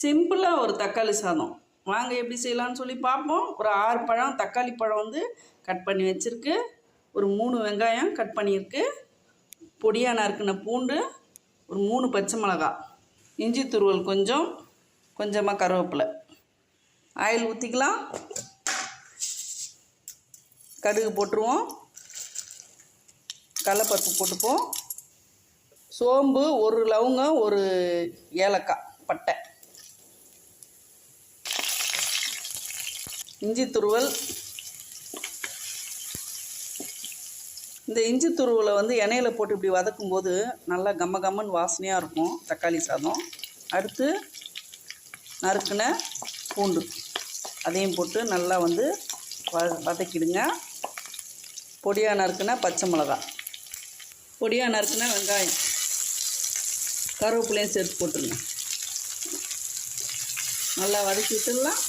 சிம்பிளாக ஒரு தக்காளி சாதம் வாங்க எப்படி செய்யலாம்னு சொல்லி பார்ப்போம். ஒரு 6 பழம் தக்காளி பழம் வந்து கட் பண்ணி வச்சுருக்கு. ஒரு 3 வெங்காயம் கட் பண்ணியிருக்கு. பொடியாக நறுக்கின பூண்டு, ஒரு 3 பச்சை மிளகாய், இஞ்சி துருவல் கொஞ்சம், கொஞ்சமாக கருவேப்பிலை. ஆயில் ஊற்றிக்கலாம். கடுகு போட்டுருவோம். கடலைப்பருப்பு போட்டுப்போம். சோம்பு, ஒரு லவங்கம், ஒரு ஏலக்காய், பட்டை, இஞ்சி துருவல். இந்த இஞ்சி துருவலை வந்து எண்ணெயில் போட்டு இப்படி வதக்கும்போது நல்லா கம்ம கம்மன்னு வாசனையாக இருக்கும் தக்காளி சாதம். அடுத்து நறுக்கின பூண்டு அதையும் போட்டு நல்லா வந்து வதக்கிடுங்க. பொடியாக நறுக்கின பச்சை மிளகாய், பொடியாக நறுக்கின வெங்காயம், கருவேப்பிலையும் சேர்த்து போட்டுருங்க. நல்லா வதக்கி விட்டுடலாம்.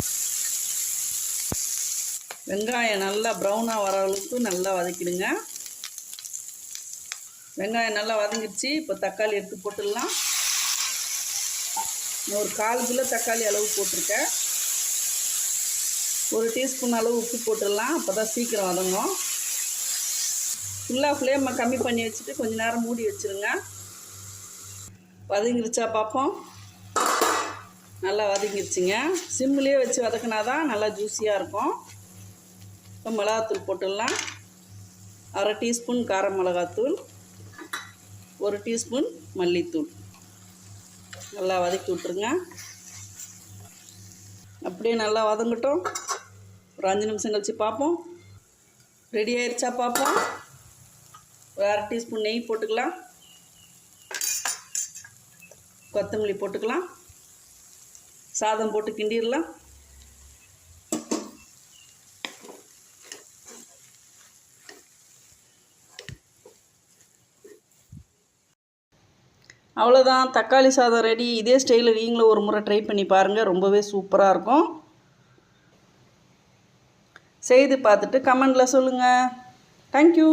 வெங்காயம் நல்லா ப்ரௌனாக வர அளவுக்கு நல்லா வதக்கிடுங்க. வெங்காயம் நல்லா வதங்கிடுச்சு. இப்போ தக்காளி எடுத்து போட்டுடலாம். ஒரு 1/4 கிலோ தக்காளி அளவு போட்டிருக்கேன். 1 டீஸ்பூன் அளவு உப்பு போட்டுடலாம். அப்போ தான் சீக்கிரம் வதங்கும். ஃபுல்லாக ஃப்ளேமை கம்மி பண்ணி வச்சுட்டு கொஞ்சம் நேரம் மூடி வச்சுருங்க. வதங்கிருச்சா பார்ப்போம். நல்லா வதங்கிருச்சுங்க. சிம்லேயே வச்சு வதக்கினா தான் நல்லா ஜூஸியாக இருக்கும். இப்போ மிளகாத்தூள் போட்டுடலாம். 1/2 டீஸ்பூன் கார மிளகாத்தூள், 1 டீஸ்பூன் மல்லித்தூள். நல்லா வதக்கி விட்ருங்க. அப்படியே நல்லா வதங்கட்டும். ஒரு 5 நிமிஷம் கழித்து பார்ப்போம். ரெடி ஆயிடுச்சா பார்ப்போம். ஒரு 1/2 டீஸ்பூன் நெய் போட்டுக்கலாம். கொத்தமல்லி போட்டுக்கலாம். சாதம் போட்டு கிண்டிடலாம். அவ்வளோதான், தக்காளி சாதம் ரெடி. இதே ஸ்டைலில் நீங்களும் ஒரு முறை ட்ரை பண்ணி பாருங்கள். ரொம்பவே சூப்பராக இருக்கும். செய்து பார்த்துட்டு கமெண்டில் சொல்லுங்கள். தேங்க்யூ.